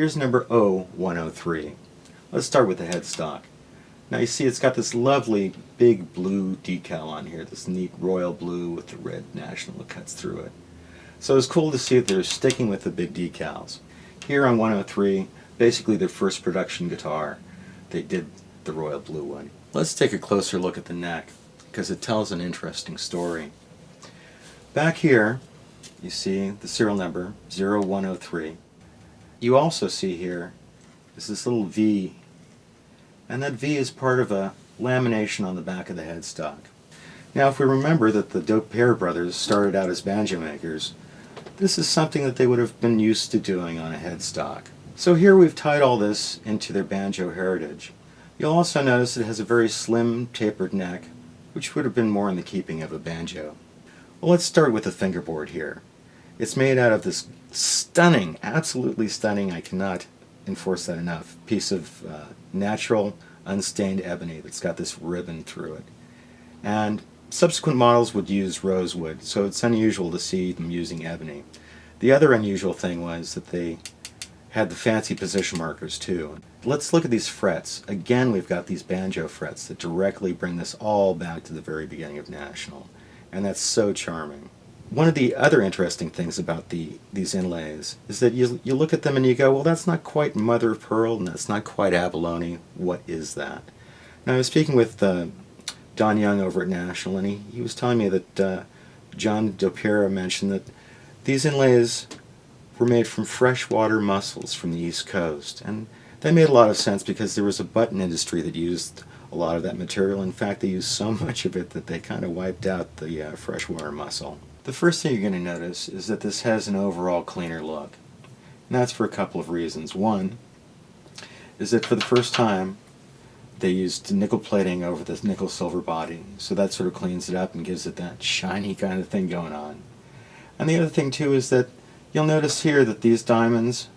Here's number O103. Let's start with the headstock. Now you see it's got this lovely big blue decal on here, this neat royal blue with the red national that cuts through it. So it's cool to see that they're sticking with the big decals. Here on 103, basically their first production guitar, they did the royal blue one. Let's take a closer look at the neck, because it tells an interesting story. Back here, you see the serial number 0103. You also see here is this little V, and that V is part of a lamination on the back of the headstock. Now if we remember that the Dopier brothers started out as banjo makers, this is something that they would have been used to doing on a headstock. So here we've tied all this into their banjo heritage. You'll also notice it has a very slim, tapered neck, which would have been more in the keeping of a banjo. Well, let's start with the fingerboard here. It's made out of this stunning, absolutely stunning, I cannot enforce that enough, piece of natural, unstained ebony that's got this ribbon through it. And subsequent models would use rosewood, so it's unusual to see them using ebony. The other unusual thing was that they had the fancy position markers too. Let's look at these frets. Again, we've got these banjo frets that directly bring this all back to the very beginning of National, and that's so charming. One of the other interesting things about these inlays is that you look at them and you go, well, that's not quite mother of pearl and that's not quite abalone. What is that? Now I was speaking with Don Young over at National, and he was telling me that John Dopier mentioned that these inlays were made from freshwater mussels from the East Coast, and that made a lot of sense because there was a button industry that used a lot of that material. In fact, they used so much of it that they kind of wiped out the freshwater mussel. The first thing you're going to notice is that this has an overall cleaner look, and that's for a couple of reasons. One is that for the first time they used nickel plating over this nickel silver body, so that sort of cleans it up and gives it that shiny kind of thing going on. And the other thing too is that you'll notice here that these diamonds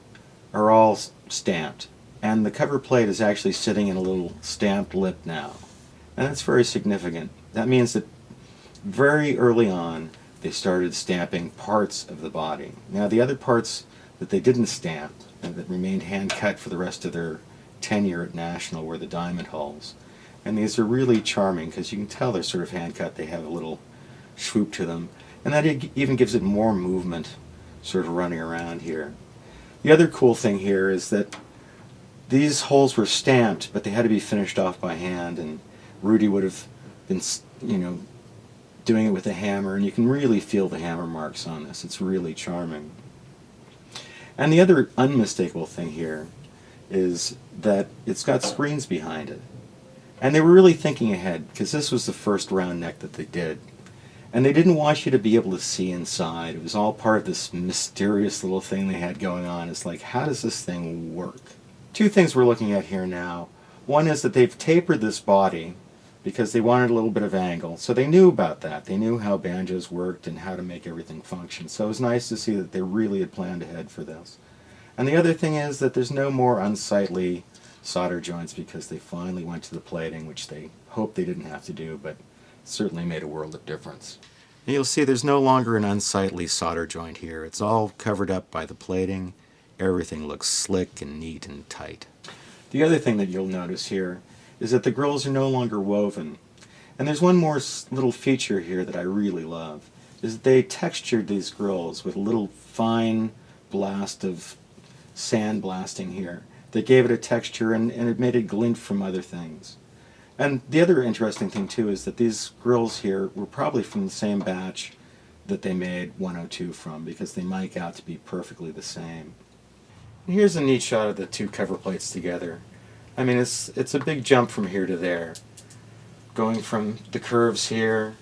are all stamped, and the cover plate is actually sitting in a little stamped lip now, and that's very significant. That means that very early on they started stamping parts of the body. Now the other parts that they didn't stamp and that remained hand cut for the rest of their tenure at National were the diamond hulls, and these are really charming because you can tell they're sort of hand cut. They have a little swoop to them, and that even gives it more movement sort of running around here. The other cool thing here is that these holes were stamped, but they had to be finished off by hand, and Rudy would have been, doing it with a hammer, and you can really feel the hammer marks on this. It's really charming. And the other unmistakable thing here is that it's got screens behind it. And they were really thinking ahead, because this was the first round neck that they did. And they didn't want you to be able to see inside. It was all part of this mysterious little thing they had going on. It's like, how does this thing work? Two things we're looking at here now. One is that they've tapered this body because they wanted a little bit of angle. So they knew about that. They knew how banjos worked and how to make everything function. So it was nice to see that they really had planned ahead for this. And the other thing is that there's no more unsightly solder joints because they finally went to the plating, which they hoped they didn't have to do, but certainly made a world of difference. And you'll see there's no longer an unsightly solder joint here. It's all covered up by the plating. Everything looks slick and neat and tight. The other thing that you'll notice here is that the grills are no longer woven. And there's one more little feature here that I really love, is that they textured these grills with a little fine blast of sand blasting here that gave it a texture, and it made it glint from other things. And the other interesting thing too is that these grills here were probably from the same batch that they made 102 from, because they mic out to be perfectly the same. And here's a neat shot of the two cover plates together. I mean, it's a big jump from here to there, going from the curves here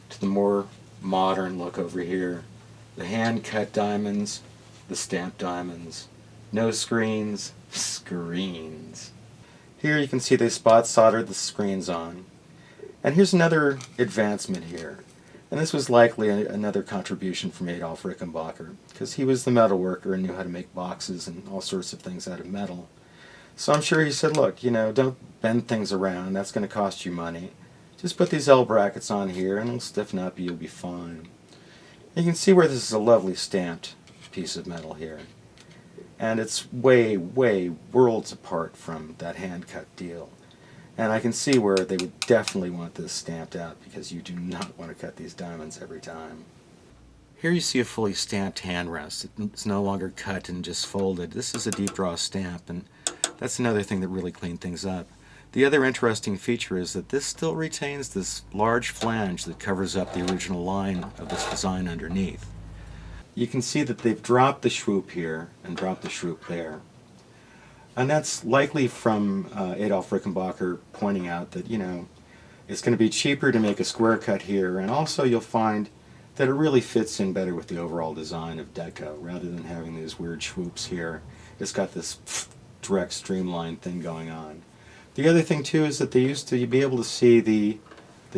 to the more modern look over here. The hand-cut diamonds, the stamped diamonds, no screens, screens. Here you can see they spot soldered the screens on. And here's another advancement here. And this was likely another contribution from Adolf Rickenbacker, because he was the metal worker and knew how to make boxes and all sorts of things out of metal. So I'm sure he said, look, don't bend things around. That's going to cost you money. Just put these L brackets on here and it'll stiffen up and you'll be fine. You can see where this is a lovely stamped piece of metal here. And it's way, way worlds apart from that hand-cut deal. And I can see where they would definitely want this stamped out, because you do not want to cut these diamonds every time. Here you see a fully stamped hand rest. It's no longer cut and just folded. This is a deep draw stamp, and that's another thing that really cleaned things up. The other interesting feature is that this still retains this large flange that covers up the original line of this design underneath. You can see that they've dropped the swoop here and dropped the swoop there. And that's likely from Adolf Rickenbacker pointing out that, it's going to be cheaper to make a square cut here, and also you'll find that it really fits in better with the overall design of Deco, rather than having these weird swoops here. It's got this direct streamlined thing going on. The other thing too is that they used to be able to see the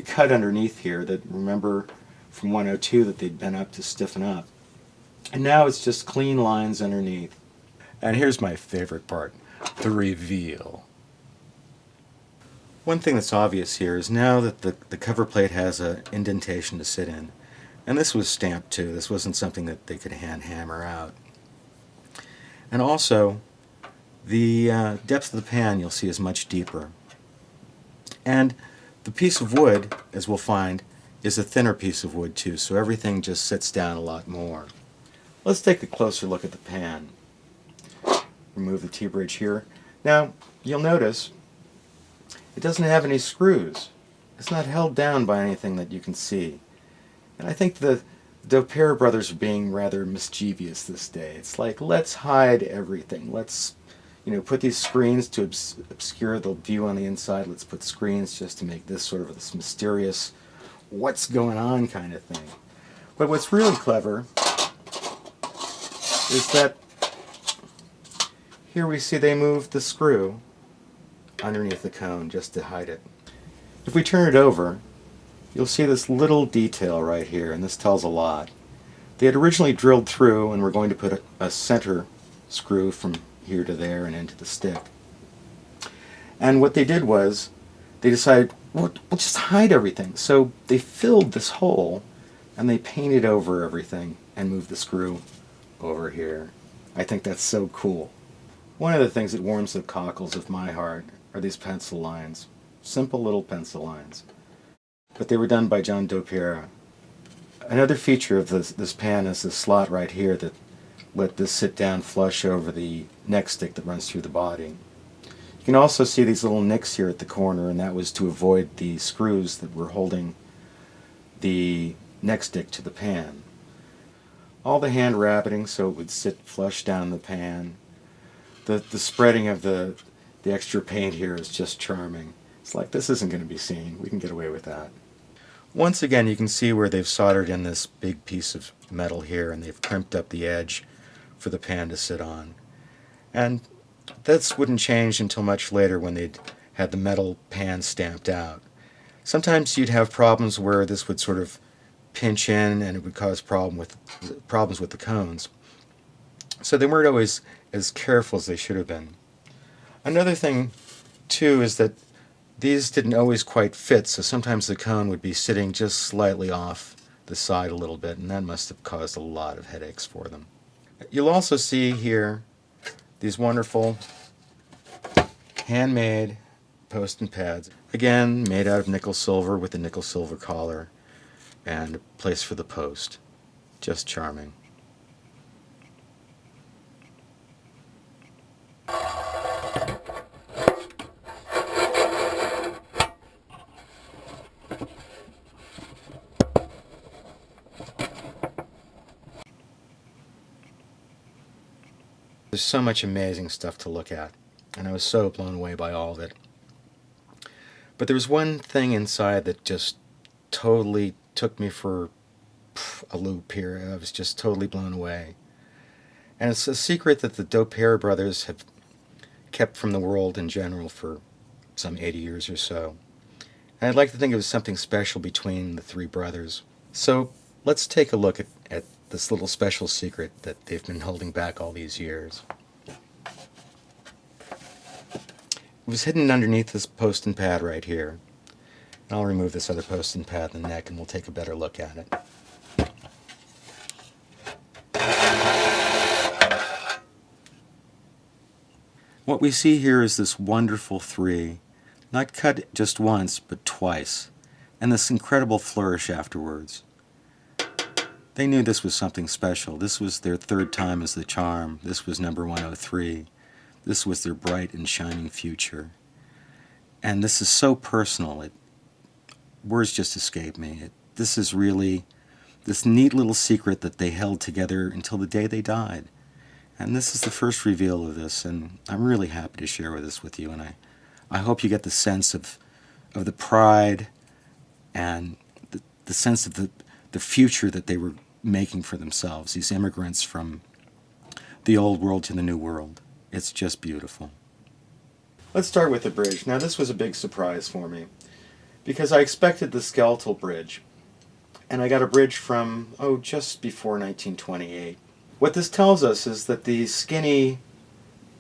cut underneath here, that, remember from 102, that they'd been up to stiffen up. And now it's just clean lines underneath. And here's my favorite part, the reveal. One thing that's obvious here is now that the cover plate has an indentation to sit in. And this was stamped too. This wasn't something that they could hand hammer out. And also, the depth of the pan, you'll see, is much deeper. And the piece of wood, as we'll find, is a thinner piece of wood too, so everything just sits down a lot more. Let's take a closer look at the pan. Remove the T-bridge here. Now, you'll notice it doesn't have any screws. It's not held down by anything that you can see. And I think the Dopiero brothers are being rather mischievous this day. It's like, let's hide everything. Let's, put these screens to obscure the view on the inside. Let's put screens just to make this sort of this mysterious, what's going on kind of thing. But what's really clever is that here we see they moved the screw underneath the cone just to hide it. If we turn it over, you'll see this little detail right here, and this tells a lot. They had originally drilled through and were going to put a center screw from here to there and into the stick. And what they did was, they decided, we'll just hide everything. So they filled this hole, and they painted over everything and moved the screw over here. I think that's so cool. One of the things that warms the cockles of my heart are these pencil lines. Simple little pencil lines. But they were done by John Dopiero. Another feature of this pan is this slot right here that let this sit down flush over the neck stick that runs through the body. You can also see these little nicks here at the corner, and that was to avoid the screws that were holding the neck stick to the pan. All the hand rabbiting so it would sit flush down the pan. The spreading of the extra paint here is just charming. It's like, this isn't going to be seen. We can get away with that. Once again, you can see where they've soldered in this big piece of metal here, and they've crimped up the edge for the pan to sit on. And this wouldn't change until much later when they'd had the metal pan stamped out. Sometimes you'd have problems where this would sort of pinch in and it would cause problems with the cones. So they weren't always as careful as they should have been. Another thing, too, is that these didn't always quite fit, so sometimes the cone would be sitting just slightly off the side a little bit, and that must have caused a lot of headaches for them. You'll also see here these wonderful handmade post and pads. Again, made out of nickel silver with a nickel silver collar and a place for the post. Just charming. There's so much amazing stuff to look at, and I was so blown away by all of it. But there was one thing inside that just totally took me for a loop here. I was just totally blown away. And it's a secret that the Dopiero brothers have kept from the world in general for some 80 years or so. And I'd like to think it was something special between the three brothers. So let's take a look at this little special secret that they've been holding back all these years. It was hidden underneath this post and pad right here. And I'll remove this other post and pad in the neck and we'll take a better look at it. What we see here is this wonderful 3, not cut just once, but twice, and this incredible flourish afterwards. They knew this was something special. This was their 3rd time as the charm. This was number 103. This was their bright and shining future. And this is so personal, words just escape me. This is really this neat little secret that they held together until the day they died. And this is the first reveal of this, and I'm really happy to share this with you, and I hope you get the sense of the pride and the sense of the future that they were making for themselves, these immigrants from the old world to the new world. It's just beautiful. Let's start with the bridge. Now this was a big surprise for me, because I expected the skeletal bridge, and I got a bridge from, just before 1928. What this tells us is that the skinny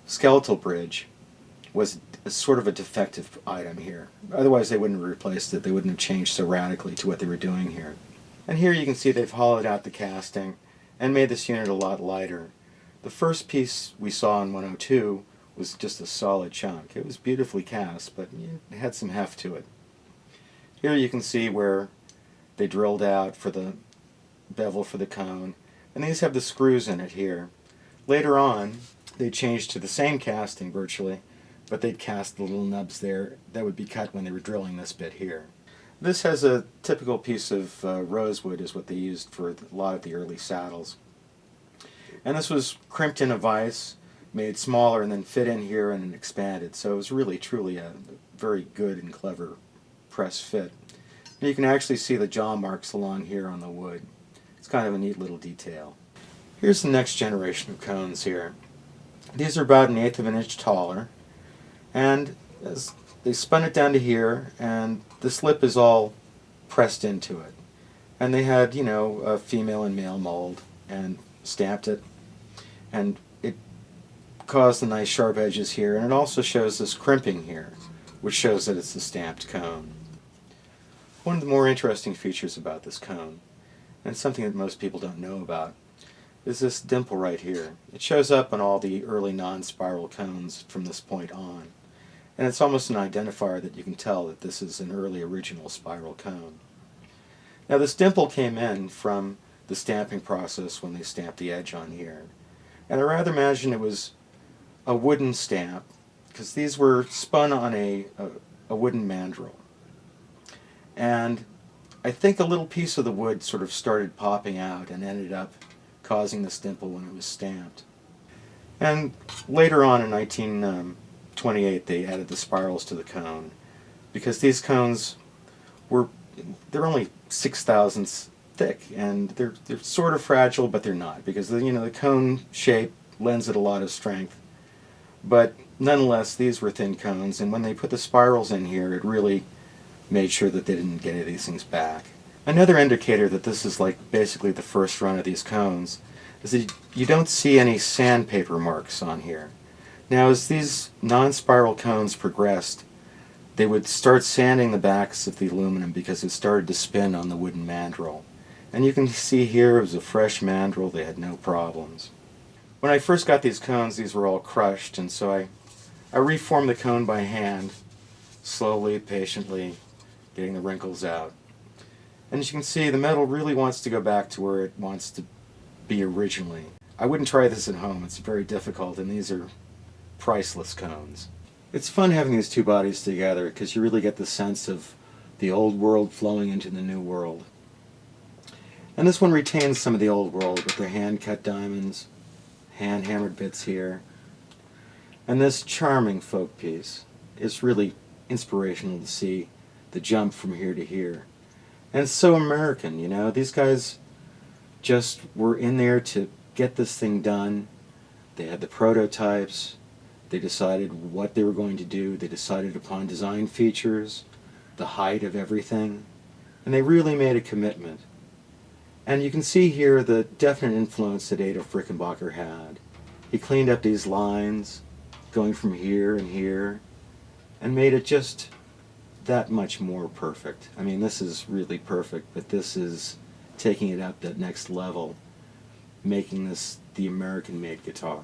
skeletal bridge was sort of a defective item here. Otherwise they wouldn't have replaced it. They wouldn't have changed so radically to what they were doing here. And here you can see they've hollowed out the casting and made this unit a lot lighter. The first piece we saw in 102 was just a solid chunk. It was beautifully cast, but it had some heft to it. Here you can see where they drilled out for the bevel for the cone, and these have the screws in it here. Later on, they changed to the same casting virtually, but they'd cast the little nubs there that would be cut when they were drilling this bit here. This has a typical piece of rosewood is what they used for a lot of the early saddles. And this was crimped in a vise, made smaller, and then fit in here and expanded. So it was really, truly a very good and clever press fit. And you can actually see the jaw marks along here on the wood. It's kind of a neat little detail. Here's the next generation of cones here. These are about 1/8 of an inch taller, and as they spun it down to here, and this lip is all pressed into it. And they had, a female and male mold, and stamped it, and it caused the nice sharp edges here, and it also shows this crimping here, which shows that it's a stamped cone. One of the more interesting features about this cone, and something that most people don't know about, is this dimple right here. It shows up on all the early non-spiral cones from this point on. And it's almost an identifier that you can tell that this is an early original spiral cone. Now this dimple came in from the stamping process when they stamped the edge on here. And I rather imagine it was a wooden stamp, because these were spun on a wooden mandrel. And I think a little piece of the wood sort of started popping out and ended up causing this dimple when it was stamped. And later on in 1928 they added the spirals to the cone, because these cones they're only 6/1000ths thick, and they're sort of fragile, but they're not, because the cone shape lends it a lot of strength. But nonetheless, these were thin cones, and when they put the spirals in here, it really made sure that they didn't get any of these things back. Another indicator that this is like basically the first run of these cones is that you don't see any sandpaper marks on here. Now as these non-spiral cones progressed, they would start sanding the backs of the aluminum because it started to spin on the wooden mandrel. And you can see here it was a fresh mandrel, they had no problems. When I first got these cones, these were all crushed, and so I reformed the cone by hand, slowly, patiently, getting the wrinkles out. And as you can see, the metal really wants to go back to where it wants to be originally. I wouldn't try this at home, it's very difficult, and these are priceless cones. It's fun having these two bodies together because you really get the sense of the old world flowing into the new world. And this one retains some of the old world with the hand-cut diamonds, hand-hammered bits here. And this charming folk piece is really inspirational to see the jump from here to here. And it's so American, These guys just were in there to get this thing done. They had the prototypes. They decided what they were going to do. They decided upon design features, the height of everything. And they really made a commitment. And you can see here the definite influence that Adolf Rickenbacker had. He cleaned up these lines, going from here and here, and made it just that much more perfect. I mean, this is really perfect, but this is taking it up that next level, making this the American-made guitar.